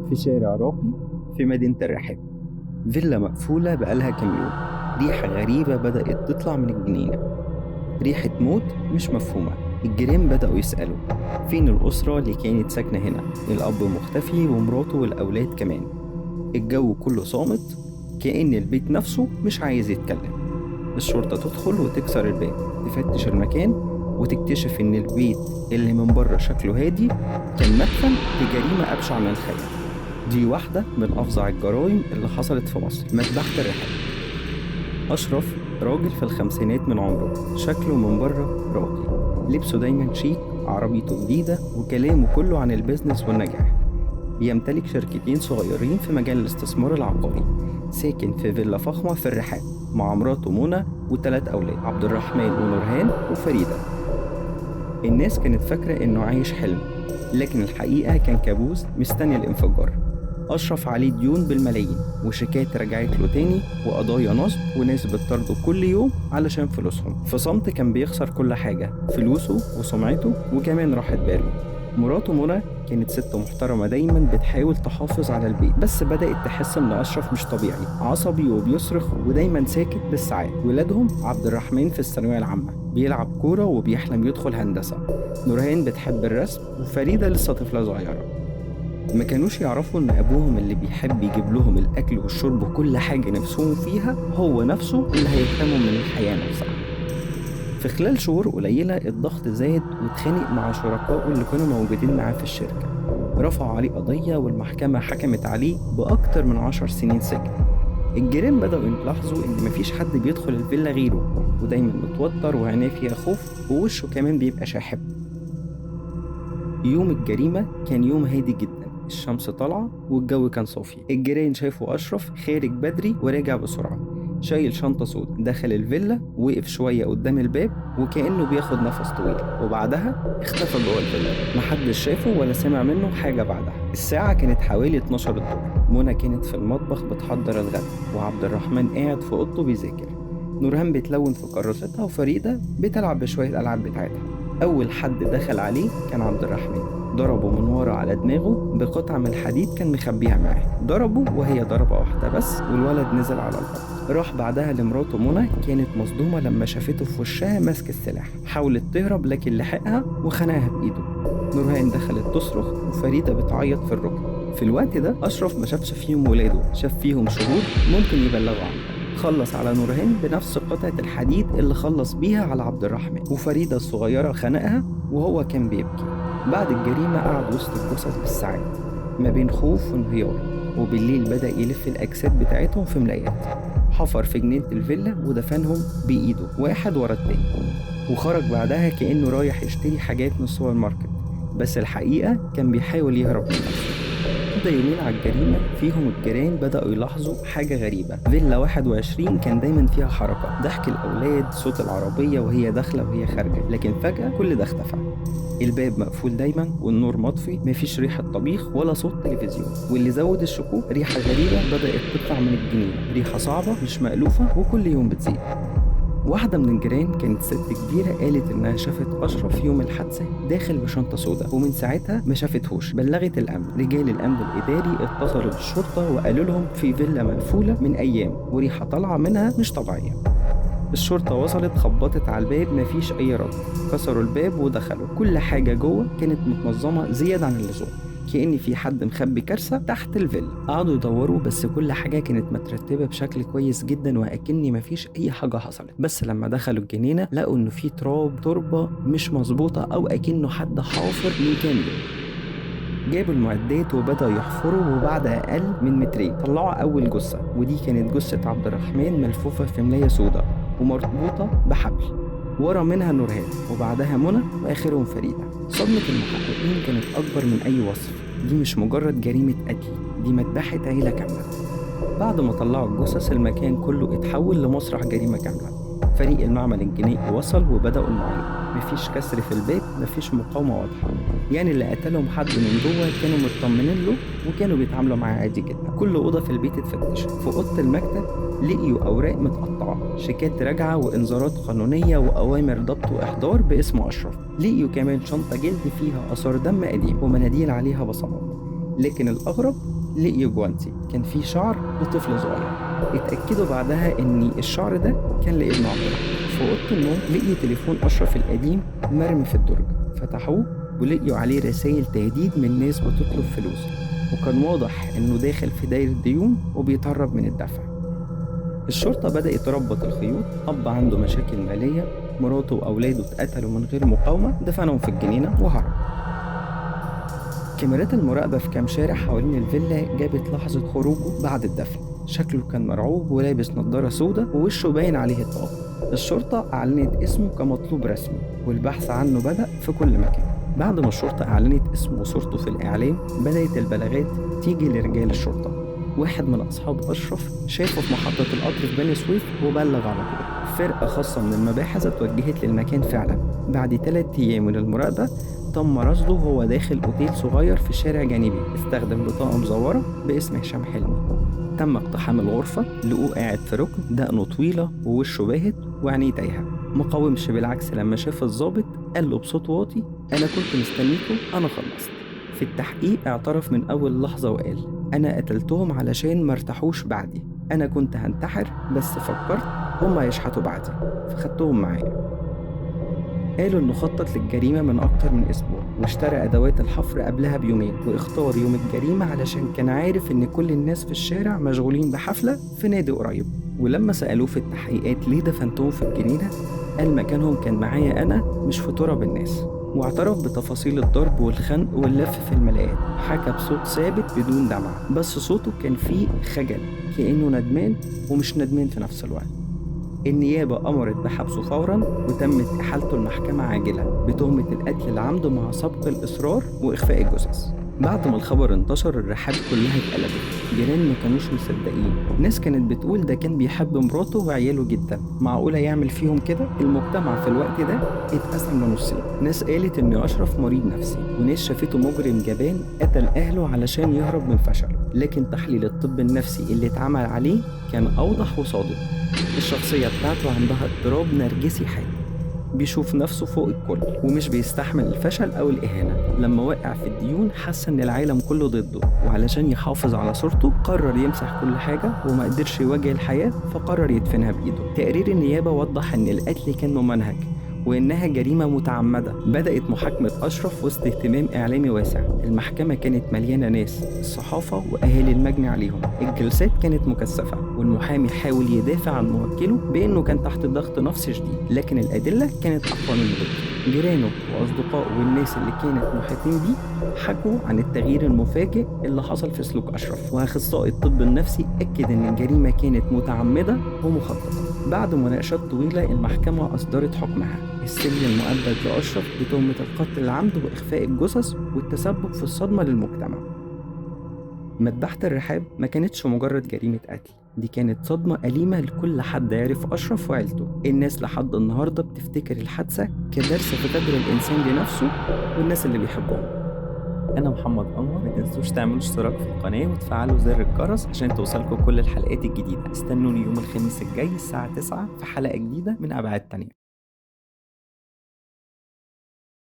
في شارع راقي في مدينة الرحاب. فيلا مقفولة بقالها كام يوم. ريحة غريبة بدأت تطلع من الجنينة، ريحة موت مش مفهومة. الجيران بدأوا يسألوا فين الأسرة اللي كانت ساكنة هنا؟ الأب مختفي ومراته والأولاد كمان. الجو كله صامت، كأن البيت نفسه مش عايز يتكلم. الشرطة تدخل وتكسر الباب، تفتش المكان وتكتشف إن البيت اللي من بره شكله هادي كان مدفن لجريمة أبشع من الخيال. دي واحدة من أفظع الجرائم اللي حصلت في مصر، مذبحة الرحاب. أشرف راجل في الخمسينات من عمره، شكله من بره راقي، لبسه دايما شيك، عربيته جديدة، وكلامه كله عن البيزنس والنجاح. بيمتلك شركتين صغيرين في مجال الاستثمار العقاري. ساكن في فيلا فخمة في الرحاب مع مراته منى و3 أولاد، عبد الرحمن ونورهان وفريدة. الناس كانت فاكرة إنه عايش حلم، لكن الحقيقة كان كابوس مستني الانفجار. أشرف عليه ديون بالملايين، وشيكات رجعت له تاني، وقضايا نصب، وناس بتطرده كل يوم علشان فلوسهم. في صمت كان بيخسر كل حاجة، فلوسه وسمعته وكمان راحة باله. مراته منى كانت ست محترمة، دايما بتحاول تحافظ على البيت، بس بدأت تحس إن أشرف مش طبيعي، عصبي وبيصرخ ودايما ساكت بالساعات. ولادهم عبد الرحمن في الثانوية العامة بيلعب كورة وبيحلم يدخل هندسة. نورهان بتحب الرسم، وفريدة لسه طفلة صغيرة. ما كانوش يعرفوا إن أبوهم اللي بيحب يجيب لهم الأكل والشرب وكل حاجة نفسهم فيها هو نفسه اللي هيحرمهم من الحياة نفسها. في خلال شهور قليلة الضغط زاد، واتخانق مع شركائه اللي كانوا موجودين معاه في الشركة. رفعوا عليه قضية والمحكمة حكمت عليه بأكتر من 10 سنين سجن. الجيران بدأوا يلاحظوا إن مفيش حد بيدخل الفيلا غيره، ودايما متوتر وعينيه فيها خوف، ووشه كمان بيبقى شاحب. يوم الجريمة كان يوم هادي جدا، الشمس طالعة والجو كان صافي. الجيران شافوا أشرف خارج بدري ورجع بسرعة، شايل شنطة سودا. دخل الفيلا، وقف شوية قدام الباب وكأنه بياخد نفس طويل، وبعدها اختفى جوه الفيلا. محدش شافه ولا سمع منه حاجة بعدها. الساعة كانت حوالي 12 الظهر. منى كانت في المطبخ بتحضر الغدا، وعبد الرحمن قاعد في أوضته بيذاكر. نورهان بتلون في كراستها، وفريدة بتلعب بشوية الألعاب بتاعتها. أول حد دخل عليه كان عبد الرحمن، ضربه من ورا على دماغه بقطعة من الحديد كان مخبيها معاه. ضربه وهي ضربة واحدة بس، والولد نزل على الأرض. راح بعدها لمراته منى، كانت مصدومة لما شافته في وشها ماسك السلاح. حاولت تهرب لكن لحقها وخنقها بإيده. نورهان دخلت تصرخ، وفريدة بتعيط في الركن. في الوقت ده أشرف ما شافش فيهم ولاده، شاف فيهم شهود ممكن يبلغوا عنه. خلص على نورهان بنفس قطعة الحديد اللي خلص بيها على عبد الرحمن، وفريدة الصغيرة خنقها وهو كان بيبكي. بعد الجريمة قعد وسط الجثث بالساعات ما بين خوف وانهيار، وبالليل بدأ يلف الأجساد بتاعتهم في ملايات. حفر في جنينة الفيلا ودفنهم بإيده واحد ورا التاني، وخرج بعدها كأنه رايح يشتري حاجات من السوبر ماركت، بس الحقيقة كان بيحاول يهرب من نفسه. كده يومين على الجريمة فيهم الجيران بدأوا يلاحظوا حاجة غريبة. فيلا 21 كان دايما فيها حركة، ضحك الأولاد، صوت العربية وهي داخلة وهي خارجة، لكن فجأة كل ده اختفى. الباب مقفول دايما، والنور مطفي، مفيش ريحة طبيخ ولا صوت تلفزيون. واللي زود الشكوك ريحة غريبة بدأت تطلع من الجنينة، ريحة صعبة مش مألوفة وكل يوم بتزيد. واحدة من الجيران كانت ست كبيرة، قالت إنها شافت أشرف يوم الحادثة داخل بشنطة سودا، ومن ساعتها ما شافتهوش. بلغت الأمن، رجال الأمن الإداري اتصلوا بالشرطة وقالوا لهم في فيلا مقفولة من أيام وريحة طالعة منها مش طبيعية. الشرطة وصلت، خبطت على الباب، مفيش أي رد. كسروا الباب ودخلوا، كل حاجة جوه كانت متنظمة زيادة عن اللزوم، كأن في حد مخبي كارثة تحت الفيلا. قعدوا يدوروا بس كل حاجة كانت مترتبة بشكل كويس جدا، وأكن مفيش أي حاجة حصلت. بس لما دخلوا الجنينة لقوا إنه في تربة مش مظبوطة، أو أكنه حد حافر من كام يوم. جابوا المعدات وبدأوا يحفروا، وبعد أقل من مترين طلعوا أول جثة، ودي كانت جثة عبد الرحمن ملفوفة في ملاية سودا ومربوطة بحبل. ورا منها نورهان، وبعدها منى، وآخرهم فريدة. صدمة المحققين كانت أكبر من أي وصف. دي مش مجرد جريمة قتل، دي مذبحة عيلة كاملة. بعد ما طلعوا الجثث المكان كله اتحول لمسرح جريمة كاملة. فريق المعمل الجنائي وصل وبدأوا المعاينة. مفيش كسر في الباب، مفيش مقاومة واضحة، يعني اللي قتلهم حد من جوه كانوا مطمنين له وكانوا بيتعاملوا معاه عادي جدا. كل أوضة في البيت اتفتشت. في أوضة المكتب لقيوا أوراق متقطعة، شيكات راجعة، وإنذارات قانونية، وأوامر ضبط وإحضار باسم أشرف. لقيوا كمان شنطة جلد فيها آثار دم قديم ومناديل عليها بصمات. لكن الأغرب لقيوا جوانتي كان فيه شعر لطفل صغير. اتأكدوا بعدها إن الشعر ده كان لابن عبد الله. في أوضة النوم لقيوا تليفون أشرف القديم مرمي في الدرج، فتحوه ولقيوا عليه رسائل تهديد من ناس بتطلب فلوس، وكان واضح إنه داخل في دايرة ديون وبيتهرب من الدفع. الشرطة بدأت تربط الخيوط. أب عنده مشاكل مالية، مراته وأولاده اتقتلوا من غير مقاومة، دفنهم في الجنينة وهرب. كاميرات المراقبة في كام شارع حوالين الفيلا جابت لحظة خروجه بعد الدفن. شكله كان مرعوب ولابس نظارة سودة ووشه باين عليه الطاقة. الشرطة أعلنت اسمه كمطلوب رسمي، والبحث عنه بدأ في كل مكان. بعد ما الشرطة أعلنت اسمه وصورته في الإعلام، بدأت البلاغات تيجي لرجال الشرطة. واحد من أصحاب أشرف شافه في محطة القطر في بني سويف وبلغ على طول. فرقة خاصة من المباحث اتوجهت للمكان فعلا. بعد 3 أيام من المراقبة تم رصده وهو داخل أوتيل صغير في شارع جانبي، استخدم بطاقة مزورة باسم هشام حلمي. تم اقتحام الغرفة، لقوه قاعد في ركن، دقنه طويلة ووشه باهت وعينيه تايهة. مقاومش، بالعكس لما شاف الضابط قال له بصوت واطي: أنا كنت مستنيكم، أنا خلصت. في التحقيق اعترف من أول لحظة وقال: أنا قتلتهم علشان مرتاحوش بعدي، أنا كنت هنتحر بس فكرت هما يشحتوا بعدي فخدتهم معايا. قالوا إنه خطط للجريمة من أكتر من أسبوع، واشترى أدوات الحفر قبلها بيومين، واختار يوم الجريمة علشان كان عارف إن كل الناس في الشارع مشغولين بحفلة في نادي قريب. ولما سألوه في التحقيقات ليه دفنتهم في الجنينة، قال مكانهم كان معايا أنا مش في تراب الناس. واعترف بتفاصيل الضرب والخنق واللف في الملايات. حكى بصوت ثابت بدون دمع، بس صوته كان فيه خجل، كأنه ندمان ومش ندمان في نفس الوقت. النيابة أمرت بحبسه فوراً، وتمت إحالته المحكمة عاجلة بتهمة القتل العمد مع سبق الإصرار وإخفاء الجثث. بعد ما الخبر انتشر الرحاب كلها اتقلبت. جيران ما كانوش مصدقين، ناس كانت بتقول ده كان بيحب مراته وعياله جدا، معقولة يعمل فيهم كده؟ المجتمع في الوقت ده اتقسم لنصين، ناس قالت إن أشرف مريض نفسي، وناس شافته مجرم جبان قتل أهله علشان يهرب من فشله. لكن تحليل الطب النفسي اللي اتعمل عليه كان أوضح وصادق. الشخصية بتاعته عندها اضطراب نرجسي حاد، بيشوف نفسه فوق الكل ومش بيستحمل الفشل أو الإهانة. لما وقع في الديون حس إن العالم كله ضده، وعلشان يحافظ على صورته قرر يمسح كل حاجة، وما قدرش يواجه الحياة فقرر يدفنها بإيده. تقرير النيابة وضح إن القتل كان ممنهج وإنها جريمة متعمدة. بدأت محاكمة أشرف وسط اهتمام إعلامي واسع. المحكمة كانت مليانة ناس، الصحافة وأهالي المجني عليهم. الجلسات كانت مكثفة، والمحامي حاول يدافع عن موكله بأنه كان تحت ضغط نفسي شديد، لكن الأدلة كانت أقوى من ضده. جيرانه وأصدقائه والناس اللي كانت محيطين بيه حكوا عن التغيير المفاجئ اللي حصل في سلوك أشرف، وأخصائي الطب النفسي أكد إن الجريمة كانت متعمدة ومخططة. بعد مناقشات طويلة المحكمة أصدرت حكمها: السجن المؤبد لأشرف بتهمة القتل العمد وإخفاء الجثث والتسبب في الصدمة للمجتمع. مذبحة الرحاب ما كانتش مجرد جريمة قتل، دي كانت صدمة أليمة لكل حد يعرف أشرف وعيلته. الناس لحد النهاردة بتفتكر الحادثة كدرس في قدر الإنسان لنفسه والناس اللي بيحبهم. أنا محمد أنور، ما تنسوش تعملوا اشتراك في القناة وتفعلوا زر الجرس عشان توصلكم كل الحلقات الجديدة. استنوني يوم الخميس الجاي الساعة 9 في حلقة جديدة من أبعاد تانية.